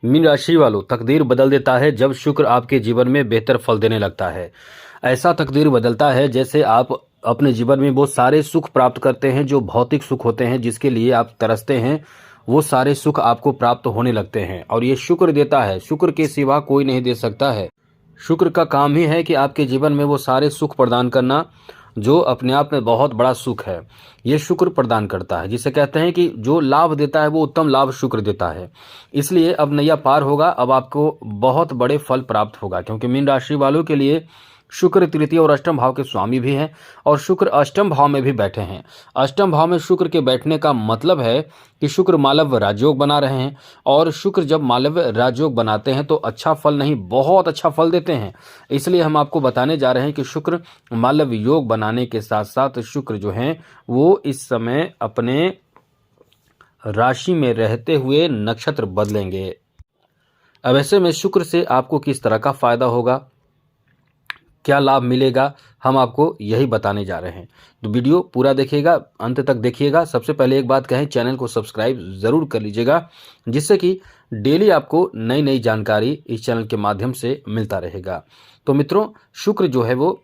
Mean राशि वालों, तकदीर बदल देता है जब शुक्र आपके जीवन में बेहतर फल देने लगता है। ऐसा तकदीर बदलता है जैसे आप अपने जीवन में वो सारे सुख प्राप्त करते हैं जो भौतिक सुख होते हैं, जिसके लिए आप तरसते हैं, वो सारे सुख आपको प्राप्त होने लगते हैं। और ये शुक्र देता है, शुक्र के सिवा कोई नहीं दे सकता है। शुक्र का काम ही है कि आपके जीवन में वो सारे सुख प्रदान करना जो अपने आप में बहुत बड़ा सुख है। ये शुक्र प्रदान करता है, जिसे कहते हैं कि जो लाभ देता है वो उत्तम लाभ शुक्र देता है। इसलिए अब नैया पार होगा, अब आपको बहुत बड़े फल प्राप्त होगा, क्योंकि मीन राशि वालों के लिए शुक्र तृतीय और अष्टम भाव के स्वामी भी हैं और शुक्र अष्टम भाव में भी बैठे हैं। अष्टम भाव में शुक्र के बैठने का मतलब है कि शुक्र मालव्य राजयोग बना रहे हैं, और शुक्र जब मालव्य राजयोग बनाते हैं तो अच्छा फल नहीं, बहुत अच्छा फल देते हैं। इसलिए हम आपको बताने जा रहे हैं कि शुक्र मालव्य योग बनाने के साथ साथ शुक्र जो हैं वो इस समय अपने राशि में रहते हुए नक्षत्र बदलेंगे। अब ऐसे में शुक्र से आपको किस तरह का फायदा होगा, क्या लाभ मिलेगा, हम आपको यही बताने जा रहे हैं। तो वीडियो पूरा देखिएगा, अंत तक देखिएगा। सबसे पहले एक बात कहें, चैनल को सब्सक्राइब ज़रूर कर लीजिएगा, जिससे कि डेली आपको नई नई जानकारी इस चैनल के माध्यम से मिलता रहेगा। तो मित्रों, शुक्र जो है वो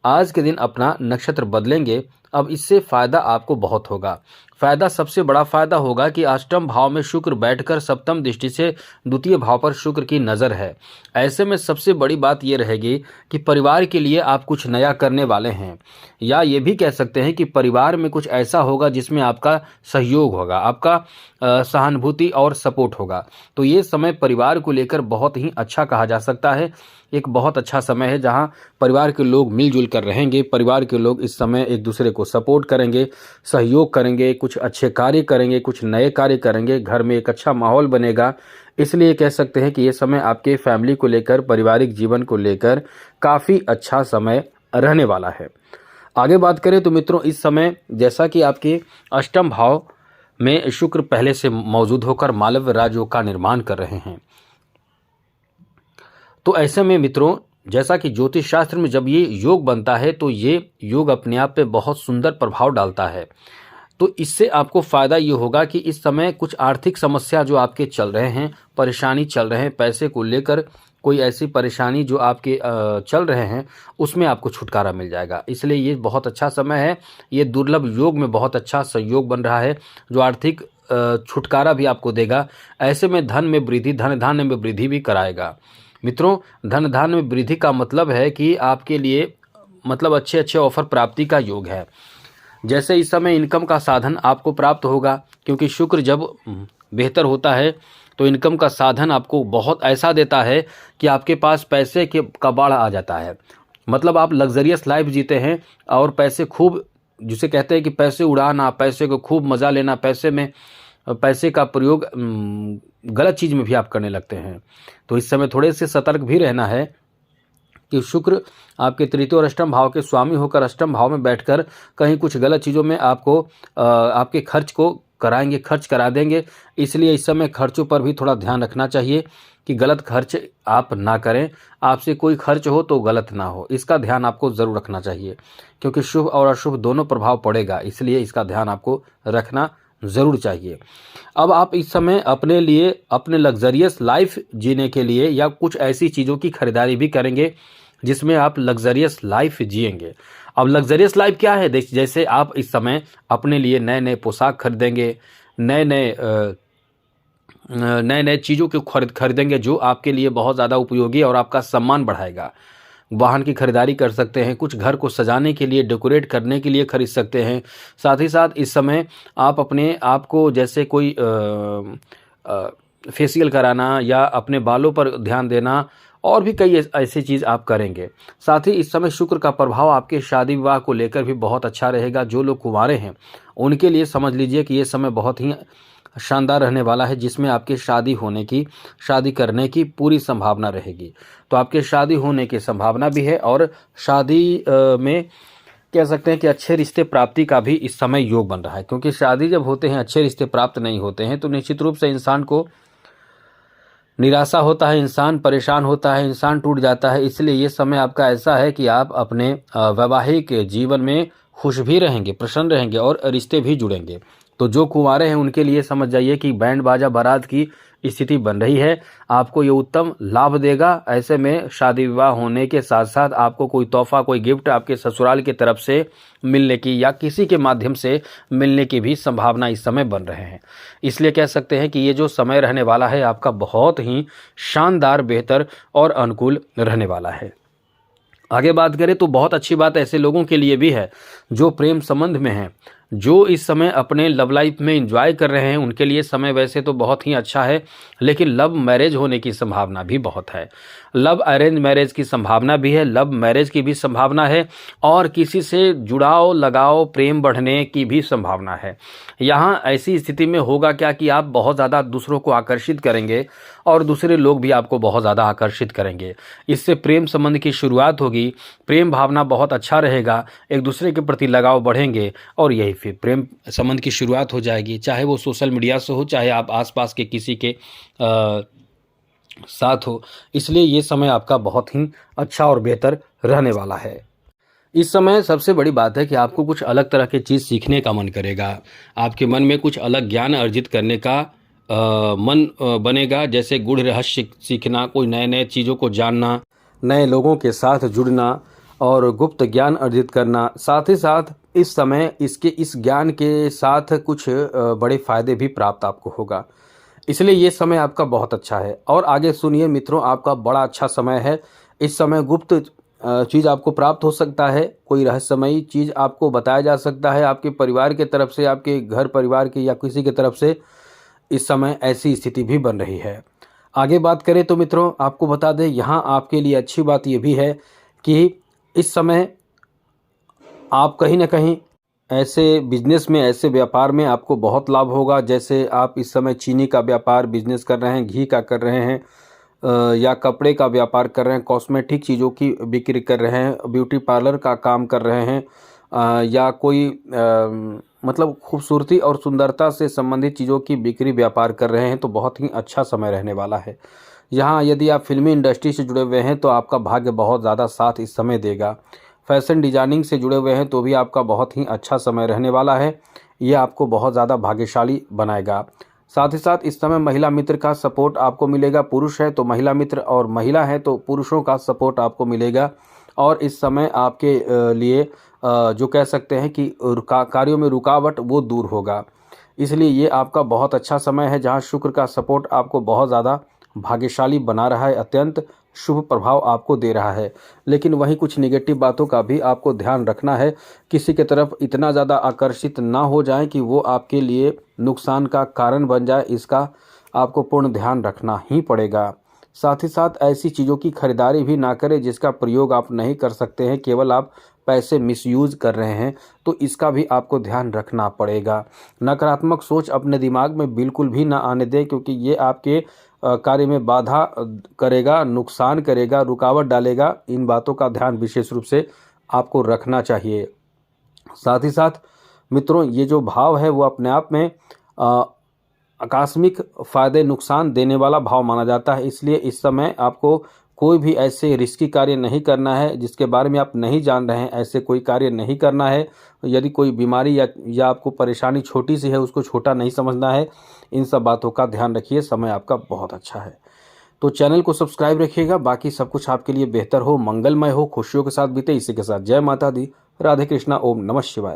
आज के दिन अपना नक्षत्र बदलेंगे। अब इससे फ़ायदा आपको बहुत होगा। फ़ायदा, सबसे बड़ा फ़ायदा होगा कि अष्टम भाव में शुक्र बैठकर सप्तम दृष्टि से द्वितीय भाव पर शुक्र की नज़र है। ऐसे में सबसे बड़ी बात ये रहेगी कि परिवार के लिए आप कुछ नया करने वाले हैं, या ये भी कह सकते हैं कि परिवार में कुछ ऐसा होगा जिसमें आपका सहयोग होगा, आपका सहानुभूति और सपोर्ट होगा। तो ये समय परिवार को लेकर बहुत ही अच्छा कहा जा सकता है। एक बहुत अच्छा समय है जहां परिवार के लोग मिलजुल कर रहेंगे। परिवार के लोग इस समय एक दूसरे को सपोर्ट करेंगे, सहयोग करेंगे, कुछ अच्छे कार्य करेंगे, कुछ नए कार्य करेंगे, घर में एक अच्छा माहौल बनेगा। इसलिए कह सकते हैं कि ये समय आपके फैमिली को लेकर, पारिवारिक जीवन को लेकर काफ़ी अच्छा समय रहने वाला है। आगे बात करें तो मित्रों, इस समय जैसा कि आपके अष्टम भाव में शुक्र पहले से मौजूद होकर मालव्य राजयोग का निर्माण कर रहे हैं। तो ऐसे में मित्रों, जैसा कि ज्योतिष शास्त्र में जब ये योग बनता है तो ये योग अपने आप पे बहुत सुंदर प्रभाव डालता है। तो इससे आपको फ़ायदा ये होगा कि इस समय कुछ आर्थिक समस्या जो आपके चल रहे हैं, परेशानी चल रहे हैं, पैसे को लेकर कोई ऐसी परेशानी जो आपके चल रहे हैं, उसमें आपको छुटकारा मिल जाएगा। इसलिए ये बहुत अच्छा समय है। ये दुर्लभ योग में बहुत अच्छा संयोग बन रहा है जो आर्थिक छुटकारा भी आपको देगा। ऐसे में धन में वृद्धि, धन धान्य में वृद्धि भी कराएगा। मित्रों, धन धान्य में वृद्धि का मतलब है कि आपके लिए मतलब अच्छे अच्छे ऑफर प्राप्ति का योग है। जैसे इस समय इनकम का साधन आपको प्राप्त होगा, क्योंकि शुक्र जब बेहतर होता है तो इनकम का साधन आपको बहुत ऐसा देता है कि आपके पास पैसे के का बाढ़ आ जाता है। मतलब आप लग्जरियस लाइफ जीते हैं और पैसे खूब, जिसे कहते हैं कि पैसे उड़ाना, पैसे को खूब मज़ा लेना, पैसे का प्रयोग गलत चीज़ में भी आप करने लगते हैं। तो इस समय थोड़े से सतर्क भी रहना है कि शुक्र आपके तृतीय और अष्टम भाव के स्वामी होकर अष्टम भाव में बैठकर कहीं कुछ गलत चीज़ों में आपको आपके खर्च को कराएंगे, खर्च करा देंगे। इसलिए इस समय खर्चों पर भी थोड़ा ध्यान रखना चाहिए कि गलत खर्च आप ना करें। आपसे कोई खर्च हो तो गलत ना हो, इसका ध्यान आपको ज़रूर रखना चाहिए, क्योंकि शुभ और अशुभ दोनों प्रभाव पड़ेगा। इसलिए इसका ध्यान आपको रखना ज़रूर चाहिए। अब आप इस समय अपने लिए, अपने लग्जरियस लाइफ जीने के लिए या कुछ ऐसी चीज़ों की खरीदारी भी करेंगे जिसमें आप लग्जरियस लाइफ जिएंगे। अब लग्जरियस लाइफ क्या है? जैसे आप इस समय अपने लिए नए नए पोशाक खरीदेंगे, नए नए चीज़ों को खरीदेंगे जो आपके लिए बहुत ज़्यादा उपयोगी और आपका सम्मान बढ़ाएगा। वाहन की खरीदारी कर सकते हैं, कुछ घर को सजाने के लिए, डेकोरेट करने के लिए खरीद सकते हैं। साथ ही साथ इस समय आप अपने आप को, जैसे कोई फेशियल कराना या अपने बालों पर ध्यान देना, और भी कई ऐसी चीज़ आप करेंगे। साथ ही इस समय शुक्र का प्रभाव आपके शादी विवाह को लेकर भी बहुत अच्छा रहेगा। जो लोग कुंवारे हैं उनके लिए समझ लीजिए कि ये समय बहुत ही शानदार रहने वाला है, जिसमें आपके शादी करने की पूरी संभावना रहेगी। तो आपके शादी होने की संभावना भी है, और शादी में कह सकते हैं कि अच्छे रिश्ते प्राप्ति का भी इस समय योग बन रहा है। क्योंकि शादी जब होते हैं, अच्छे रिश्ते प्राप्त नहीं होते हैं तो निश्चित रूप से इंसान को निराशा होता है, इंसान परेशान होता है, इंसान टूट जाता है। इसलिए ये समय आपका ऐसा है कि आप अपने वैवाहिक जीवन में खुश भी रहेंगे, प्रसन्न रहेंगे और रिश्ते भी जुड़ेंगे। तो जो कुंवारे हैं उनके लिए समझ जाइए कि बैंड बाजा बारात की स्थिति बन रही है, आपको ये उत्तम लाभ देगा। ऐसे में शादी विवाह होने के साथ साथ आपको कोई तोहफा, कोई गिफ्ट आपके ससुराल की तरफ से मिलने की या किसी के माध्यम से मिलने की भी संभावना इस समय बन रहे हैं। इसलिए कह सकते हैं कि ये जो समय रहने वाला है आपका बहुत ही शानदार, बेहतर और अनुकूल रहने वाला है। आगे बात करें तो बहुत अच्छी बात ऐसे लोगों के लिए भी है जो प्रेम संबंध में हैं, जो इस समय अपने लव लाइफ में एंजॉय कर रहे हैं। उनके लिए समय वैसे तो बहुत ही अच्छा है, लेकिन लव मैरिज होने की संभावना भी बहुत है। लव अरेंज मैरिज की संभावना भी है, लव मैरिज की भी संभावना है और किसी से जुड़ाव, लगाव, प्रेम बढ़ने की भी संभावना है। यहाँ ऐसी स्थिति में होगा क्या कि आप बहुत ज़्यादा दूसरों को आकर्षित करेंगे और दूसरे लोग भी आपको बहुत ज़्यादा आकर्षित करेंगे। इससे प्रेम संबंध की शुरुआत होगी, प्रेम भावना बहुत अच्छा रहेगा, एक दूसरे के प्रति लगाव बढ़ेंगे और यही फिर प्रेम संबंध की शुरुआत हो जाएगी। चाहे वो सोशल मीडिया से हो, चाहे आप आसपास के किसी के साथ हो। इसलिए ये समय आपका बहुत ही अच्छा और बेहतर रहने वाला है। इस समय सबसे बड़ी बात है कि आपको कुछ अलग तरह की चीज़ सीखने का मन करेगा। आपके मन में कुछ अलग ज्ञान अर्जित करने का मन बनेगा, जैसे गूढ़ रहस्य सीखना, कोई नए नए चीज़ों को जानना, नए लोगों के साथ जुड़ना और गुप्त ज्ञान अर्जित करना। साथ ही साथ इस समय इस ज्ञान के साथ कुछ बड़े फायदे भी प्राप्त आपको होगा। इसलिए ये समय आपका बहुत अच्छा है। और आगे सुनिए मित्रों, आपका बड़ा अच्छा समय है। इस समय गुप्त चीज़ आपको प्राप्त हो सकता है, कोई रहस्यमयी चीज़ आपको बताया जा सकता है आपके परिवार के तरफ से, आपके घर परिवार के या किसी के तरफ से। इस समय ऐसी स्थिति भी बन रही है। आगे बात करें तो मित्रों, आपको बता दें यहाँ आपके लिए अच्छी बात ये भी है कि इस समय आप कहीं ना कहीं ऐसे बिजनेस में, ऐसे व्यापार में आपको बहुत लाभ होगा। जैसे आप इस समय चीनी का व्यापार बिजनेस कर रहे हैं, घी का कर रहे हैं, या कपड़े का व्यापार कर रहे हैं, कॉस्मेटिक चीज़ों की बिक्री कर रहे हैं, ब्यूटी पार्लर का काम कर रहे हैं, या कोई मतलब खूबसूरती और सुंदरता से संबंधित चीज़ों की बिक्री व्यापार कर रहे हैं, तो बहुत ही अच्छा समय रहने वाला है। यहाँ यदि आप फिल्मी इंडस्ट्री से जुड़े हुए हैं तो आपका भाग्य बहुत ज़्यादा साथ इस समय देगा। फैशन डिजाइनिंग से जुड़े हुए हैं तो भी आपका बहुत ही अच्छा समय रहने वाला है। ये आपको बहुत ज़्यादा भाग्यशाली बनाएगा। साथ ही साथ इस समय महिला मित्र का सपोर्ट आपको मिलेगा। पुरुष है तो महिला मित्र और महिला है तो पुरुषों का सपोर्ट आपको मिलेगा। और इस समय आपके लिए जो कह सकते हैं कि कार्यों में रुकावट वो दूर होगा। इसलिए ये आपका बहुत अच्छा समय है, जहाँ शुक्र का सपोर्ट आपको बहुत ज़्यादा भाग्यशाली बना रहा है, अत्यंत शुभ प्रभाव आपको दे रहा है। लेकिन वहीं कुछ नेगेटिव बातों का भी आपको ध्यान रखना है। किसी के तरफ इतना ज़्यादा आकर्षित ना हो जाए कि वो आपके लिए नुकसान का कारण बन जाए, इसका आपको पूर्ण ध्यान रखना ही पड़ेगा। साथ ही साथ ऐसी चीज़ों की खरीदारी भी ना करें जिसका प्रयोग आप नहीं कर सकते हैं, केवल आप पैसे मिसयूज़ कर रहे हैं, तो इसका भी आपको ध्यान रखना पड़ेगा। नकारात्मक सोच अपने दिमाग में बिल्कुल भी ना आने दें, क्योंकि ये आपके कार्य में बाधा करेगा, नुकसान करेगा, रुकावट डालेगा। इन बातों का ध्यान विशेष रूप से आपको रखना चाहिए। साथ ही साथ मित्रों, ये जो भाव है वो अपने आप में आकस्मिक फ़ायदे नुकसान देने वाला भाव माना जाता है। इसलिए इस समय आपको कोई भी ऐसे रिस्की कार्य नहीं करना है जिसके बारे में आप नहीं जान रहे हैं। ऐसे कोई कार्य नहीं करना है। यदि कोई बीमारी या आपको परेशानी छोटी सी है, उसको छोटा नहीं समझना है। इन सब बातों का ध्यान रखिए। समय आपका बहुत अच्छा है। तो चैनल को सब्सक्राइब रखिएगा। बाकी सब कुछ आपके लिए बेहतर हो, मंगलमय हो, खुशियों के साथ बीते। इसी के साथ जय माता दी, राधे कृष्णा, ओम नमः शिवाय।